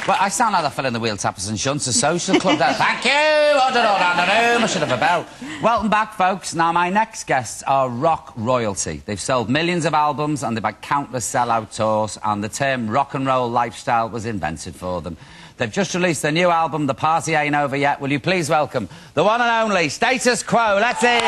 Well, I sound like that fella in the Wheel Tappers and Shunts Social Club there. Thank you! Order all round the room. I should have a bell. Welcome back, folks. Now, my next guests are rock royalty. They've sold millions of albums and they've had countless sell-out tours, and the term rock and roll lifestyle was invented for them. They've just released their new album, The Party Ain't Over Yet. Will you please welcome the one and only Status Quo? Let's hear you.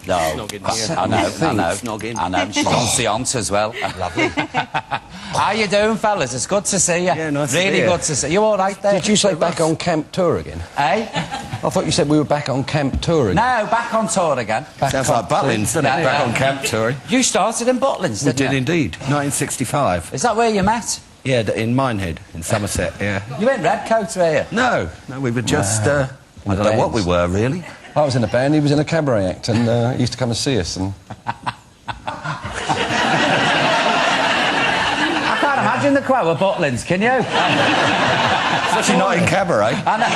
No, I know. I know. She's on Seance as well. Lovely. How you doing, fellas? It's good to see you. Yeah, nice to see you. Really good to see you. You all right there? Did you say back on camp tour again? Eh? I thought you said we were back on camp tour again. No, back on tour again. Sounds like Butlins, doesn't it? Yeah, Back yeah. on camp touring. You started in Butlins, didn't you? We did indeed. 1965. Is that where you met? Yeah, in Minehead, in Somerset, yeah. You weren't Redcoats, were you? No, we were just... I don't know what we were, really. I was in a band, he was in a cabaret act, and he used to come and see us. And I can't imagine the Quo at Butlins, can you? Especially not in cabaret. I know.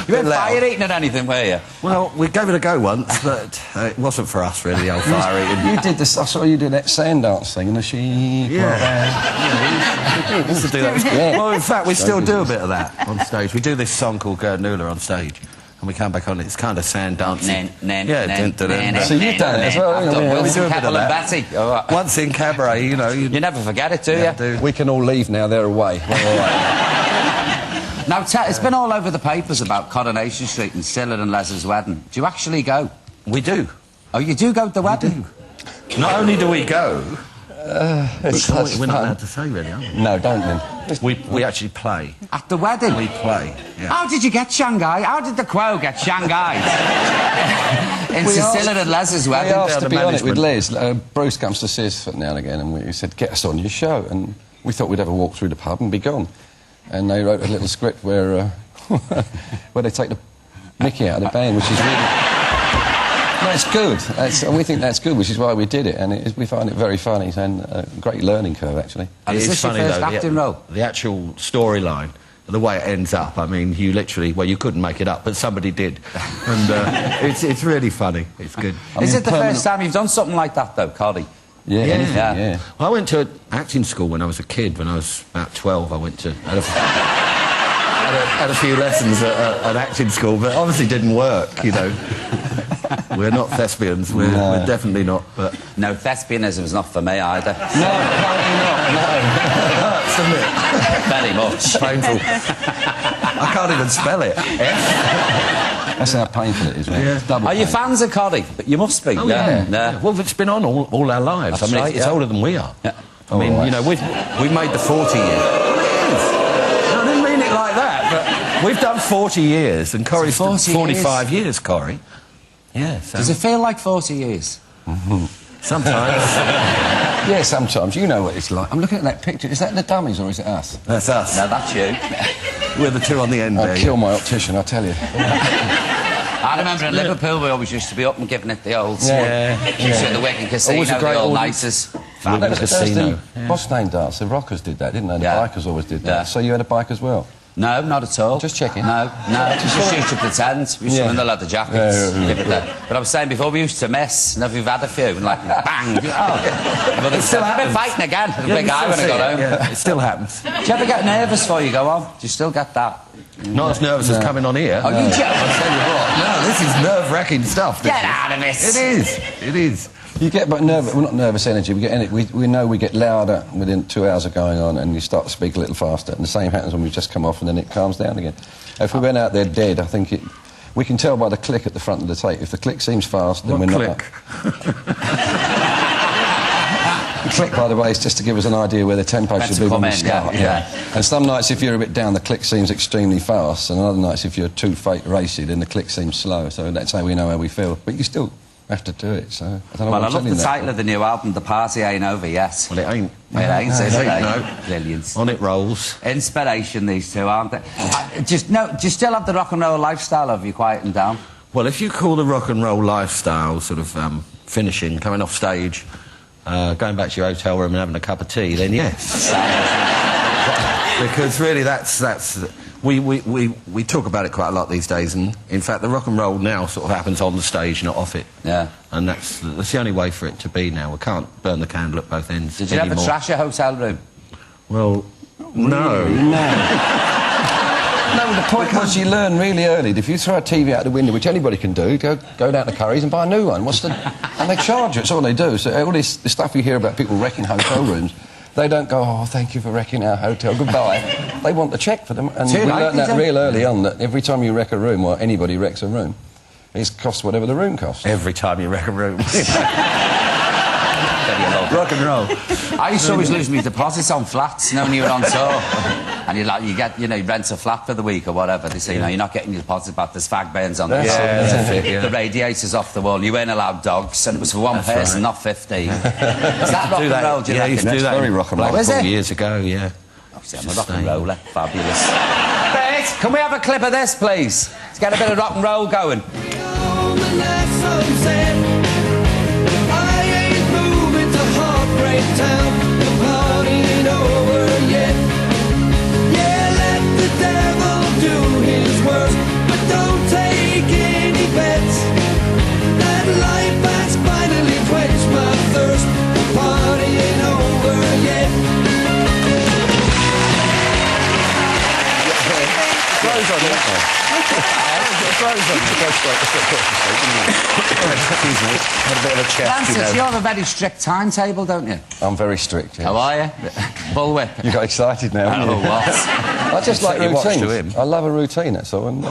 You weren't fire eating or anything, were you? Well, we gave it a go once, but it wasn't for us, really, the old fire eating. you did this, I saw you do that sand dance thing, and the sheep... Yeah, we used to do that. Yeah. Well, in fact, we still do a bit of that on stage. We do this song called Gerdnula on stage. And we come back on, it's kind of sand dancing. So you've done it as well, I've done yeah. Wilson, We do a bit Kettle of and that. Betty. Oh, Once in cabaret, you know... you never forget it, do you? We can all leave now, they're away. We're all right. Now, it's been all over the papers about Coronation Street and Cilla and Les's wedding. Do you actually go? We do. Oh, you do go to the wedding? Not only do we go... we're not allowed to... to say, really, are we? No, don't then. We actually play. At the wedding? We play, yeah. How did you get Shanghai? How did the Quo get Shanghai? In Cilla and Les's wedding? We asked to be on it with management. Les. Bruce comes to see us now and again, and we said, get us on your show. And we thought we'd have a walk through the pub and be gone. And they wrote a little script where where they take the mickey out of the band, which is really... That's good. And we think that's good, which is why we did it. And we find it very funny and a great learning curve, actually. And is this your first acting role? The actual storyline, the way it ends up, I mean, you literally... Well, you couldn't make it up, but somebody did. And it's really funny. It's good. Is it the first time you've done something like that, though, Coddy? Yeah. Well, I went to acting school when I was a kid. When I was about 12, I went to... Had a few lessons at acting school, but obviously didn't work, you know. We're not thespians, we're definitely not, but... No, thespianism is not for me either. No, apparently not, no. Hurts, doesn't it? Very much. Painful. I can't even spell it. That's how painful it is, man. Yeah. It's double Are you pain. fans of Coddy? You must be. Oh, yeah. Yeah. Well, it's been on all our lives. That's I mean, right, it's yeah. older than we are. Yeah. I mean, you know, we've made the 40 years. I didn't mean it like that, but we've done 40 years, and Corrie's 45 years, Corrie. Yeah, so... Does it feel like 40 years? Sometimes. Yeah, sometimes. You know what it's like. I'm looking at that picture. Is that the dummies or is it us? That's us. No, that's you. We're the two on the end there. I'll kill my optician, I tell you. I remember in Liverpool we always used to be up and giving it the old... Yeah. Used to at the Wigan Casino, Always a great the old audience. nicers. That was the Casino. Thursday Boston dance. The rockers did that, didn't they? The Yeah. bikers always did that. Yeah. So you had a bike as well? No, not at all. Just checking. No, just used to pretend. We used to win the leather jackets. Give it that. But I was saying before, we used to miss, and if we've had a few, and like, bang! But it's still been fighting again. A big guy when I got home. Yeah, it still happens. Do you ever get nervous before you go on? Do you still get that? Not as nervous as coming on here. Oh, you I'll tell you what. No, this is nerve-wracking stuff. Get out of it! It is. It is. You get but nervous, well, not nervous energy, we get we know we get louder within 2 hours of going on, and you start to speak a little faster, and the same happens when we've just come off and then it calms down again. If we went out there dead, I think we can tell by the click at the front of the tape. If the click seems fast, then What we're click? not... The click, by the way, is just to give us an idea where the tempo should be when we start. Yeah. And some nights, if you're a bit down, the click seems extremely fast, and other nights, if you're too racy, then the click seems slow, so that's how we know how we feel. But you still... have to do it, so... I don't know Well, what I love the title of the new album, The Party Ain't Over Yet. Well, it ain't. It ain't, is it? No. Brilliant. On it rolls. Inspiration, these two, aren't they? Do you still have the rock and roll lifestyle, or have you quietened down? Well, if you call the rock and roll lifestyle sort of finishing, coming off stage, going back to your hotel room and having a cup of tea, then yes. Because really, we talk about it quite a lot these days, and in fact, the rock and roll now sort of happens on the stage, not off it. Yeah. And that's the only way for it to be now. We can't burn the candle at both ends. Did you ever trash your hotel room? Well, no. No, the point was you learn really early that if you throw a TV out the window, which anybody can do, go down to Curry's and buy a new one. And they charge you. That's all they do. So all this the stuff you hear about people wrecking hotel rooms, they don't go, oh, thank you for wrecking our hotel, goodbye. They want the cheque for them. And we learned that real early on, that every time you wreck a room, or anybody wrecks a room, it costs whatever the room costs. Every time you wreck a room. Rock and roll. I used to always lose my deposits on flats, when you were on tour. And you rent a flat for the week or whatever. They say, you're not getting your deposit back. There's fag burns on the the radiators off the wall. You weren't allowed dogs, and it was for one person, not 15. Is that rock and roll? Do you used to do that. Very rock and roll. Was it? 4 years ago, yeah. Obviously, I'm a rock and roller. Fabulous. Bert, can we have a clip of this, please? Let's get a bit of rock and roll going. Francis, you have a very strict timetable, don't you? I'm very strict, yes. How are you? Bullwhip. You got excited now, haven't you? What? I just like routines. I love a routine, that's all. And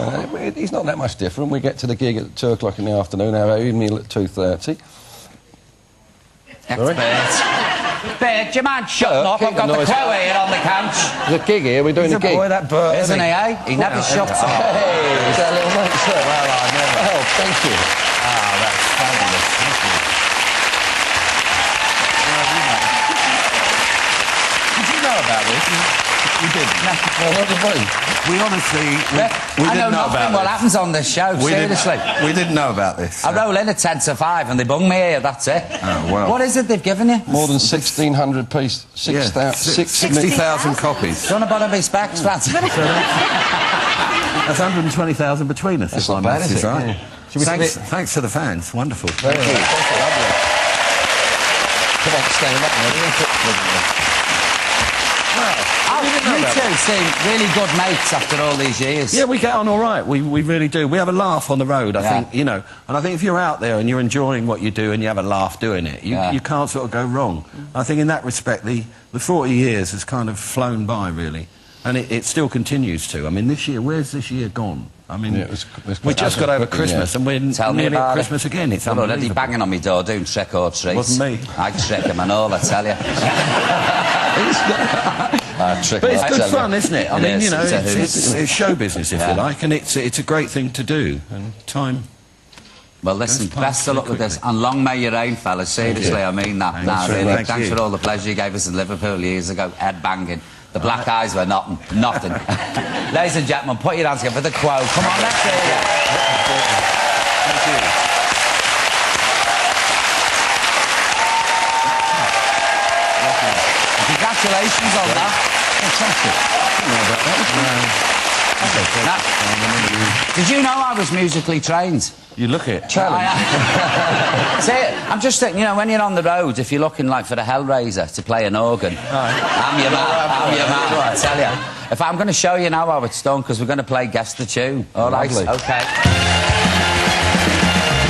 he's not that much different. We get to the gig at 2 o'clock in the afternoon, have our evening meal at 2:30. Bert, do you mind shutting up? I've got the crow here on the couch. There's a gig here, we're doing a gig. Boy, that Bert, isn't he, eh? He never shuts up. Hey, is that a little mate, sir? Well, I never. Oh, thank you. Ah, that's fabulous. Thank you. Did you know about this? We didn't. We honestly... I know nothing what happens on this show, seriously. We didn't know about this. I roll in at 10 to 5 and they bung me here, that's it. Oh, well. What is it they've given you? More than 1,600 pieces. 60,000 copies. Do you want to buy me specs, Francis? That's 120,000 between us. That's not bad, is it? Right. Yeah. Thanks to the fans. Wonderful. Thank you. Come on, stand up. You two seem really good mates after all these years. Yeah, we get on all right. We really do. We have a laugh on the road, I think, and I think if you're out there and you're enjoying what you do and you have a laugh doing it, you can't sort of go wrong. I think in that respect, the 40 years has kind of flown by, really, and it still continues to. I mean, this year, where's this year gone? I mean, we just got over Christmas and we're nearly at Christmas again. It's unbelievable. Already banging on my door doing trick or treat. Wasn't me. I trick him and all, I tell you. But it's good fun, isn't it? I mean, it's show business, if you like, and it's a great thing to do. And time. Well, listen, best of luck with this, and long may you reign, fellas. Seriously, I mean that. Really. Thanks for all the pleasure you gave us in Liverpool years ago. Head banging. The black eyes were nothing. Ladies and gentlemen, put your hands together for the quote. Come on, let's hear you. Thank you. Congratulations on that. Fantastic. Did you know I was musically trained? You look it. Challenge. See, I'm just thinking, when you're on the road, if you're looking like for the Hellraiser to play an organ, I'm your man, I tell you. If I'm going to show you now how it's done, because we're going to play Guess the Tune. All right? Lovely. OK.